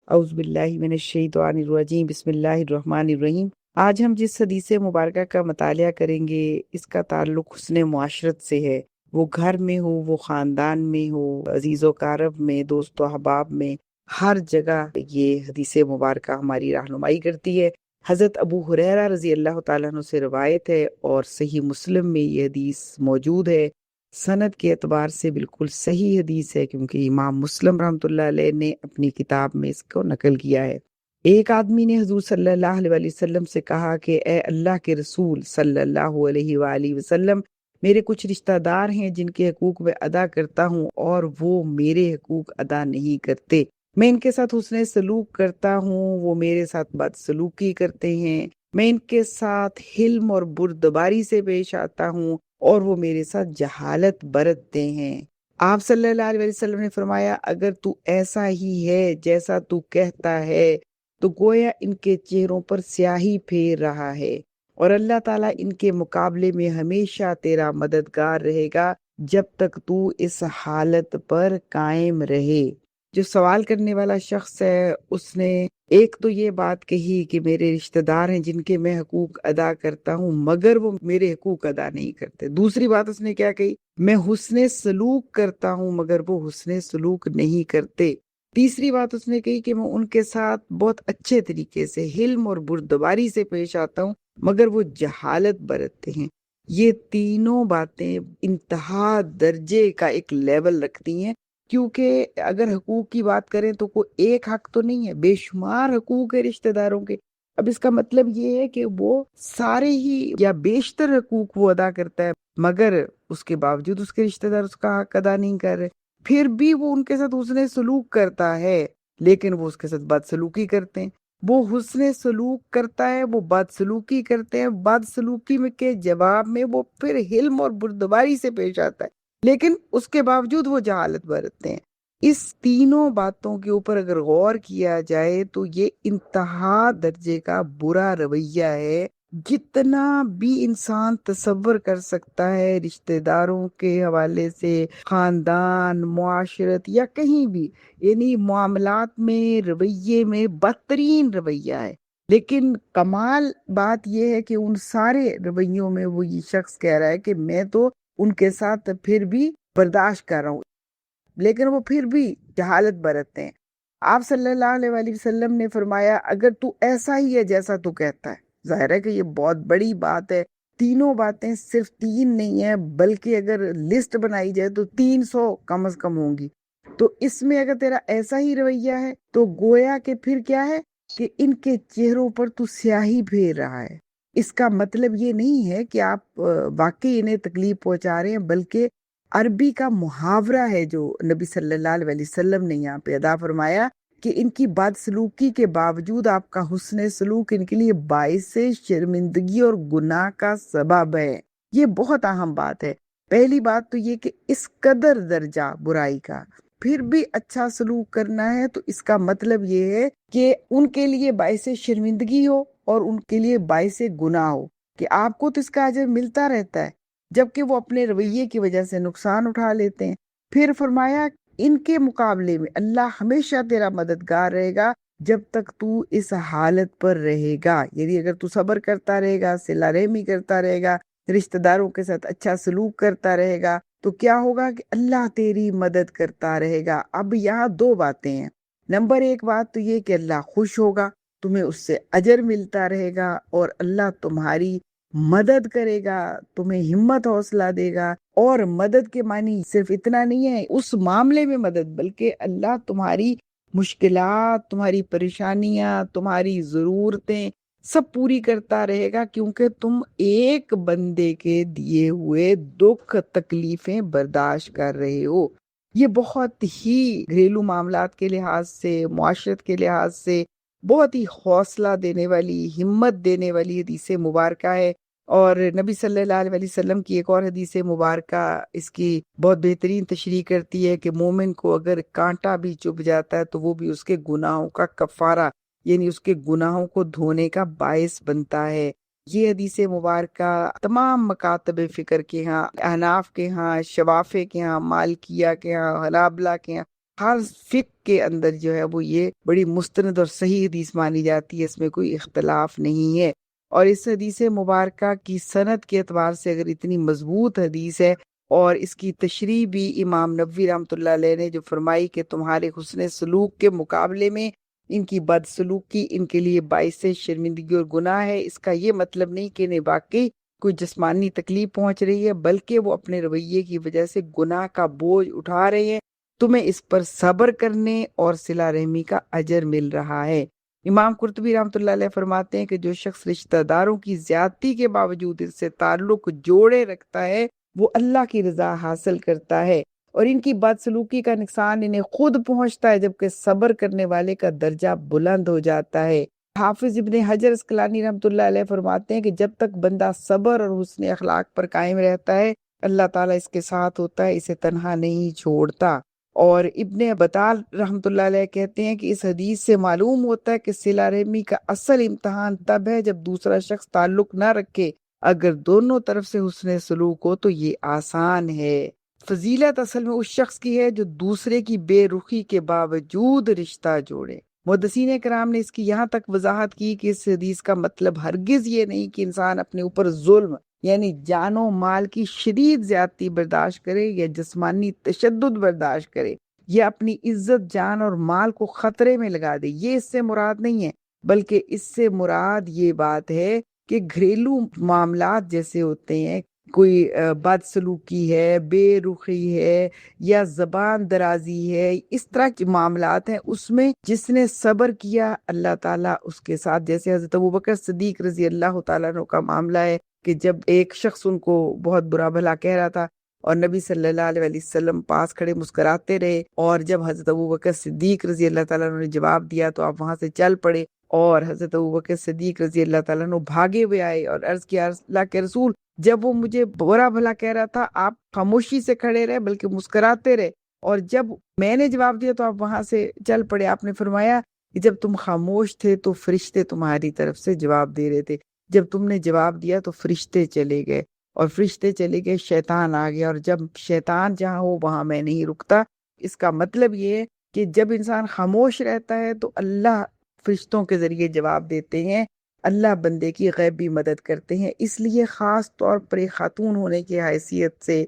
اعوذ باللہ من الشیطان الرجیم، بسم اللہ الرحمن الرحیم۔ آج ہم جس حدیث مبارکہ کا مطالعہ کریں گے اس کا تعلق حسن معاشرت سے ہے، وہ گھر میں ہو، وہ خاندان میں ہو، عزیز و اقارب میں، دوست و احباب میں، ہر جگہ یہ حدیث مبارکہ ہماری رہنمائی کرتی ہے۔ حضرت ابو ہریرہ رضی اللہ تعالیٰ عنہ سے روایت ہے اور صحیح مسلم میں یہ حدیث موجود ہے۔ سند کے اعتبار سے بالکل صحیح حدیث ہے کیونکہ امام مسلم رحمۃ اللہ علیہ نے اپنی کتاب میں اس کو نقل کیا ہے۔ ایک آدمی نے حضور صلی اللہ علیہ وسلم سے کہا کہ اے اللہ کے رسول صلی اللہ علیہ وآلہ وسلم، میرے کچھ رشتہ دار ہیں جن کے حقوق میں ادا کرتا ہوں اور وہ میرے حقوق ادا نہیں کرتے۔ میں ان کے ساتھ حسن سلوک کرتا ہوں، وہ میرے ساتھ بد سلوکی کرتے ہیں۔ میں ان کے ساتھ حلم اور بردباری سے پیش آتا ہوں اور وہ میرے ساتھ جہالت برتتے ہیں۔ آپ صلی اللہ علیہ وسلم نے فرمایا، اگر تو ایسا ہی ہے جیسا تو کہتا ہے تو گویا ان کے چہروں پر سیاہی پھیر رہا ہے، اور اللہ تعالیٰ ان کے مقابلے میں ہمیشہ تیرا مددگار رہے گا جب تک تو اس حالت پر قائم رہے۔ جو سوال کرنے والا شخص ہے اس نے ایک تو یہ بات کہی کہ میرے رشتہ دار ہیں جن کے میں حقوق ادا کرتا ہوں مگر وہ میرے حقوق ادا نہیں کرتے۔ دوسری بات اس نے کیا کہی؟ میں حسن سلوک کرتا ہوں مگر وہ حسن سلوک نہیں کرتے۔ تیسری بات اس نے کہی کہ میں ان کے ساتھ بہت اچھے طریقے سے حلم اور بردباری سے پیش آتا ہوں مگر وہ جہالت برتتے ہیں۔ یہ تینوں باتیں انتہا درجے کا ایک لیول رکھتی ہیں، کیونکہ اگر حقوق کی بات کریں تو کوئی ایک حق تو نہیں ہے، بے شمار حقوق ہے رشتہ داروں کے۔ اب اس کا مطلب یہ ہے کہ وہ سارے ہی یا بیشتر حقوق وہ ادا کرتا ہے مگر اس کے باوجود اس کے رشتہ دار اس کا حق ادا نہیں کر رہے، پھر بھی وہ ان کے ساتھ حسن سلوک کرتا ہے لیکن وہ اس کے ساتھ بد سلوکی کرتے ہیں۔ وہ حسن سلوک کرتا ہے، وہ بد سلوکی کرتے ہیں، بد سلوکی میں کے جواب میں وہ پھر حلم اور بردباری سے پیش آتا ہے لیکن اس کے باوجود وہ جہالت برتتے ہیں۔ اس تینوں باتوں کے اوپر اگر غور کیا جائے تو یہ انتہا درجے کا برا رویہ ہے۔ جتنا بھی انسان تصور کر سکتا ہے رشتہ داروں کے حوالے سے، خاندان، معاشرت یا کہیں بھی، یعنی معاملات میں، رویے میں بدترین رویہ ہے، لیکن کمال بات یہ ہے کہ ان سارے رویوں میں وہ یہ شخص کہہ رہا ہے کہ میں تو ان کے ساتھ پھر بھی برداشت کر رہا ہوں لیکن وہ پھر بھی جہالت برتتے ہیں۔ آپ صلی اللہ علیہ وآلہ وسلم نے فرمایا، اگر تو ایسا ہی ہے جیسا تو کہتا ہے۔ ظاہر ہے کہ یہ بہت بڑی بات ہے۔ تینوں باتیں صرف تین نہیں ہیں بلکہ اگر لسٹ بنائی جائے تو 300 کم از کم ہوں گی۔ تو اس میں اگر تیرا ایسا ہی رویہ ہے تو گویا کہ پھر کیا ہے کہ ان کے چہروں پر تو سیاہی پھیر رہا ہے۔ اس کا مطلب یہ نہیں ہے کہ آپ واقعی انہیں تکلیف پہنچا رہے ہیں، بلکہ عربی کا محاورہ ہے جو نبی صلی اللہ علیہ وسلم نے یہاں پہ ادا فرمایا کہ ان کی بد سلوکی کے باوجود آپ کا حسن سلوک ان کے لیے باعث شرمندگی اور گناہ کا سبب ہے۔ یہ بہت اہم بات ہے۔ پہلی بات تو یہ کہ اس قدر درجہ برائی کا پھر بھی اچھا سلوک کرنا ہے تو اس کا مطلب یہ ہے کہ ان کے لیے باعث شرمندگی ہو اور ان کے لیے باعث گناہ ہو، کہ آپ کو تو اس کا اجر ملتا رہتا ہے جبکہ وہ اپنے رویے کی وجہ سے نقصان اٹھا لیتے ہیں۔ پھر فرمایا ان کے مقابلے میں اللہ ہمیشہ تیرا مددگار رہے گا جب تک تو اس حالت پر رہے گا، یعنی اگر تو صبر کرتا رہے گا، صلہ رحمی کرتا رہے گا، رشتہ داروں کے ساتھ اچھا سلوک کرتا رہے گا تو کیا ہوگا کہ اللہ تیری مدد کرتا رہے گا۔ اب یہاں دو باتیں ہیں۔ نمبر ایک بات تو یہ کہ اللہ خوش ہوگا، تمہیں اس سے اجر ملتا رہے گا اور اللہ تمہاری مدد کرے گا، تمہیں ہمت حوصلہ دے گا۔ اور مدد کے معنی صرف اتنا نہیں ہے اس معاملے میں مدد، بلکہ اللہ تمہاری مشکلات، تمہاری پریشانیاں، تمہاری ضرورتیں سب پوری کرتا رہے گا، کیونکہ تم ایک بندے کے دیے ہوئے دکھ تکلیفیں برداشت کر رہے ہو۔ یہ بہت ہی گھریلو معاملات کے لحاظ سے، معاشرت کے لحاظ سے بہت ہی حوصلہ دینے والی، ہمت دینے والی حدیث مبارکہ ہے۔ اور نبی صلی اللہ علیہ وسلم کی ایک اور حدیث مبارکہ اس کی بہت بہترین تشریح کرتی ہے کہ مومن کو اگر کانٹا بھی چبھ جاتا ہے تو وہ بھی اس کے گناہوں کا کفارہ، یعنی اس کے گناہوں کو دھونے کا باعث بنتا ہے۔ یہ حدیث مبارکہ تمام مکاتب فکر کے ہاں، احناف کے ہاں، شوافے کے ہاں، مالکیہ کے ہاں، حنابلہ کے ہاں، ہر فقہ کے اندر جو ہے وہ یہ بڑی مستند اور صحیح حدیث مانی جاتی ہے، اس میں کوئی اختلاف نہیں ہے۔ اور اس حدیث مبارکہ کی سند کے اعتبار سے اگر اتنی مضبوط حدیث ہے، اور اس کی تشریح بھی امام نووی رحمۃ اللہ علیہ نے جو فرمائی کہ تمہارے حسن سلوک کے مقابلے میں ان کی بد سلوکی ان کے لیے باعث شرمندگی اور گناہ ہے، اس کا یہ مطلب نہیں کہ انہیں واقعی کوئی جسمانی تکلیف پہنچ رہی ہے، بلکہ وہ اپنے رویے کی وجہ سے گناہ کا بوجھ اٹھا رہے ہیں، تمہیں اس پر صبر کرنے اور صلہ رحمی کا اجر مل رہا ہے۔ امام قرطبی رحمۃ اللہ علیہ فرماتے ہیں کہ جو شخص رشتہ داروں کی زیادتی کے باوجود ان سے تعلق جوڑے رکھتا ہے وہ اللہ کی رضا حاصل کرتا ہے، اور ان کی بدسلوکی کا نقصان انہیں خود پہنچتا ہے، جبکہ صبر کرنے والے کا درجہ بلند ہو جاتا ہے۔ حافظ ابن حجر اسقلانی رحمۃ اللہ علیہ فرماتے ہیں کہ جب تک بندہ صبر اور حسن اخلاق پر قائم رہتا ہے اللہ تعالیٰ اس کے ساتھ ہوتا ہے، اسے تنہا نہیں چھوڑتا۔ اور ابن بطال رحمۃ اللہ علیہ کہتے ہیں کہ اس حدیث سے معلوم ہوتا ہے کہ صلہ رحمی کا اصل امتحان تب ہے جب دوسرا شخص تعلق نہ رکھے، اگر دونوں طرف سے حسن سلوک ہو تو یہ آسان ہے۔ فضیلت اصل میں اس شخص کی ہے جو دوسرے کی بے رخی کے باوجود رشتہ جوڑے۔ محدثین کرام نے اس کی یہاں تک وضاحت کی کہ اس حدیث کا مطلب ہرگز یہ نہیں کہ انسان اپنے اوپر ظلم یعنی جان و مال کی شدید زیادتی برداشت کرے یا جسمانی تشدد برداشت کرے یا اپنی عزت جان اور مال کو خطرے میں لگا دے، یہ اس سے مراد نہیں ہے، بلکہ اس سے مراد یہ بات ہے کہ گھریلو معاملات جیسے ہوتے ہیں، کوئی بد سلوکی ہے، بے رخی ہے یا زبان درازی ہے، اس طرح کے معاملات ہیں، اس میں جس نے صبر کیا اللہ تعالیٰ اس کے ساتھ، جیسے حضرت ابوبکر صدیق رضی اللہ تعالیٰ عنہ کا معاملہ ہے کہ جب ایک شخص ان کو بہت برا بھلا کہہ رہا تھا اور نبی صلی اللہ علیہ وسلم پاس کھڑے مسکراتے رہے، اور جب حضرت ابوبکر صدیق رضی اللہ تعالیٰ عنہ نے جواب دیا تو آپ وہاں سے چل پڑے، اور حضرت ابوبکر صدیق رضی اللہ تعالیٰ عنہ بھاگے ہوئے آئے اور عرض کیا اللہ کے رسول، جب وہ مجھے برا بھلا کہہ رہا تھا آپ خاموشی سے کھڑے رہے بلکہ مسکراتے رہے، اور جب میں نے جواب دیا تو آپ وہاں سے چل پڑے۔ آپ نے فرمایا کہ جب تم خاموش تھے تو فرشتے تمہاری طرف سے جواب دے رہے تھے، جب تم نے جواب دیا تو فرشتے چلے گئے، اور فرشتے چلے گئے شیطان آ گیا، اور جب شیطان جہاں ہو وہاں میں نہیں رکتا۔ اس کا مطلب یہ ہے کہ جب انسان خاموش رہتا ہے تو اللہ فرشتوں کے ذریعے جواب دیتے ہیں، اللہ بندے کی غیبی مدد کرتے ہیں۔ اس لیے خاص طور پر ایک خاتون ہونے کی حیثیت سے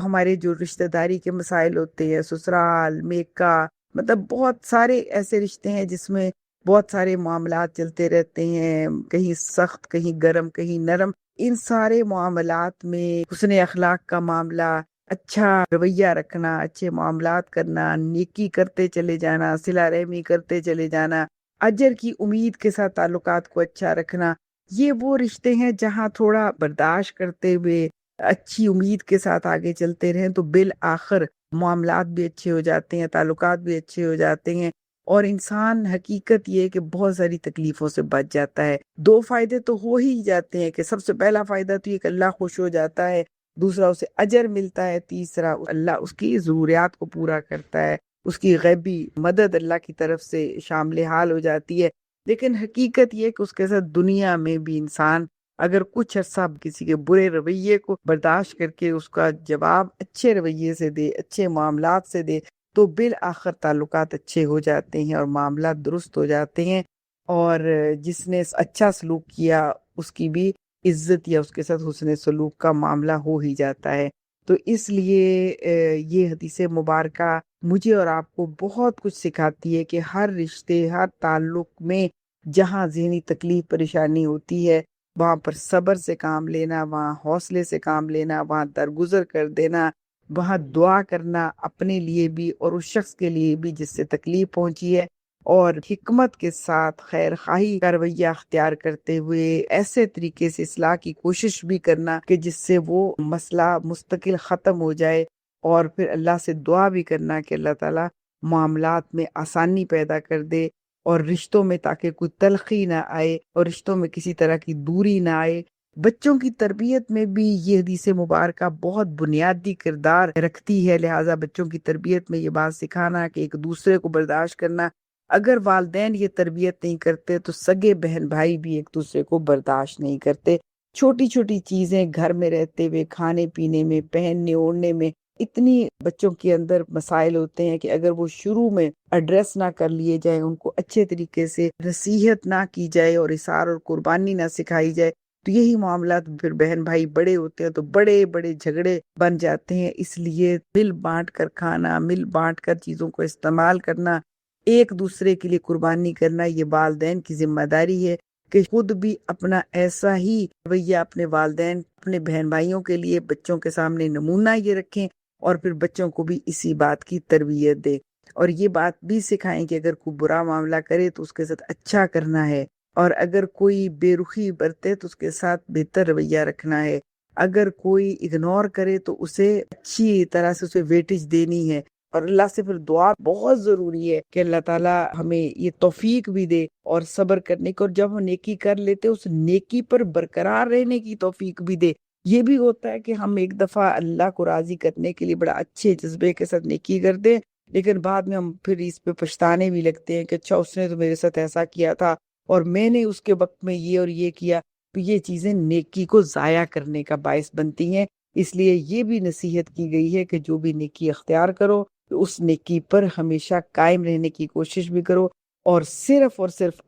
ہمارے جو رشتہ داری کے مسائل ہوتے ہیں، سسرال، میکا، مطلب بہت سارے ایسے رشتے ہیں جس میں بہت سارے معاملات چلتے رہتے ہیں، کہیں سخت، کہیں گرم، کہیں نرم، ان سارے معاملات میں حسن اخلاق کا معاملہ، اچھا رویہ رکھنا، اچھے معاملات کرنا، نیکی کرتے چلے جانا، صلہ رحمی کرتے چلے جانا، اجر کی امید کے ساتھ تعلقات کو اچھا رکھنا، یہ وہ رشتے ہیں جہاں تھوڑا برداشت کرتے ہوئے اچھی امید کے ساتھ آگے چلتے رہیں تو بالآخر معاملات بھی اچھے ہو جاتے ہیں، تعلقات بھی اچھے ہو جاتے ہیں، اور انسان حقیقت یہ ہے کہ بہت ساری تکلیفوں سے بچ جاتا ہے۔ دو فائدے تو ہو ہی جاتے ہیں کہ سب سے پہلا فائدہ تو یہ کہ اللہ خوش ہو جاتا ہے، دوسرا اسے اجر ملتا ہے، تیسرا اللہ اس کی ضروریات کو پورا کرتا ہے، اس کی غیبی مدد اللہ کی طرف سے شامل حال ہو جاتی ہے۔ لیکن حقیقت یہ کہ اس کے ساتھ دنیا میں بھی انسان اگر کچھ عرصہ کسی کے برے رویے کو برداشت کر کے اس کا جواب اچھے رویے سے دے، اچھے معاملات سے دے، تو بالآخر تعلقات اچھے ہو جاتے ہیں اور معاملات درست ہو جاتے ہیں، اور جس نے اچھا سلوک کیا اس کی بھی عزت یا اس کے ساتھ حسن سلوک کا معاملہ ہو ہی جاتا ہے۔ تو اس لیے یہ حدیث مبارکہ مجھے اور آپ کو بہت کچھ سکھاتی ہے کہ ہر رشتے، ہر تعلق میں جہاں ذہنی تکلیف پریشانی ہوتی ہے وہاں پر صبر سے کام لینا، وہاں حوصلے سے کام لینا، وہاں درگزر کر دینا، وہاں دعا کرنا اپنے لیے بھی اور اس شخص کے لیے بھی جس سے تکلیف پہنچی ہے، اور حکمت کے ساتھ خیر خواہی کا رویہ اختیار کرتے ہوئے ایسے طریقے سے اصلاح کی کوشش بھی کرنا کہ جس سے وہ مسئلہ مستقل ختم ہو جائے، اور پھر اللہ سے دعا بھی کرنا کہ اللہ تعالیٰ معاملات میں آسانی پیدا کر دے اور رشتوں میں تاکہ کوئی تلخی نہ آئے اور رشتوں میں کسی طرح کی دوری نہ آئے۔ بچوں کی تربیت میں بھی یہ حدیث مبارکہ بہت بنیادی کردار رکھتی ہے، لہٰذا بچوں کی تربیت میں یہ بات سکھانا کہ ایک دوسرے کو برداشت کرنا، اگر والدین یہ تربیت نہیں کرتے تو سگے بہن بھائی بھی ایک دوسرے کو برداشت نہیں کرتے۔ چھوٹی چھوٹی چیزیں گھر میں رہتے ہوئے، کھانے پینے میں، پہننے اوڑھنے میں، اتنی بچوں کے اندر مسائل ہوتے ہیں کہ اگر وہ شروع میں ایڈریس نہ کر لیے جائیں، ان کو اچھے طریقے سے نصیحت نہ کی جائے اور اصرار اور قربانی نہ سکھائی جائے، تو یہی معاملات پھر بہن بھائی بڑے ہوتے ہیں تو بڑے بڑے جھگڑے بن جاتے ہیں۔ اس لیے مل بانٹ کر کھانا، مل بانٹ کر چیزوں کو استعمال کرنا، ایک دوسرے کے لیے قربانی کرنا، یہ والدین کی ذمہ داری ہے کہ خود بھی اپنا ایسا ہی رویہ اپنے والدین، اپنے بہن بھائیوں کے لیے بچوں کے سامنے نمونہ یہ رکھیں، اور پھر بچوں کو بھی اسی بات کی تربیت دے، اور یہ بات بھی سکھائیں کہ اگر کوئی برا معاملہ کرے تو اس کے ساتھ اچھا کرنا ہے، اور اگر کوئی بے رخی برتے تو اس کے ساتھ بہتر رویہ رکھنا ہے، اگر کوئی اگنور کرے تو اسے اچھی طرح سے اسے ویٹیج دینی ہے، اور اللہ سے پھر دعا بہت ضروری ہے کہ اللہ تعالیٰ ہمیں یہ توفیق بھی دے اور صبر کرنے کو، اور جب ہم نیکی کر لیتے اس نیکی پر برقرار رہنے کی توفیق بھی دے۔ یہ بھی ہوتا ہے کہ ہم ایک دفعہ اللہ کو راضی کرنے کے لیے بڑا اچھے جذبے کے ساتھ نیکی کرتے ہیں، لیکن بعد میں ہم پھر اس پہ پچھتانے بھی لگتے ہیں کہ اچھا اس نے تو میرے ساتھ ایسا کیا تھا اور میں نے اس کے وقت میں یہ اور یہ کیا، تو یہ چیزیں نیکی کو ضائع کرنے کا باعث بنتی ہیں۔ اس لیے یہ بھی نصیحت کی گئی ہے کہ جو بھی نیکی اختیار کرو تو اس نیکی پر ہمیشہ قائم رہنے کی کوشش بھی کرو، اور صرف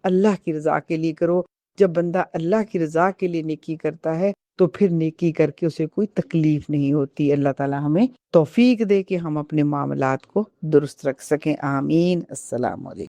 اللہ کی رضا کے لیے کرو۔ جب بندہ اللہ کی رضا کے لیے نیکی کرتا ہے تو پھر نیکی کر کے اسے کوئی تکلیف نہیں ہوتی۔ اللہ تعالی ہمیں توفیق دے کہ ہم اپنے معاملات کو درست رکھ سکیں، آمین۔ السلام علیکم۔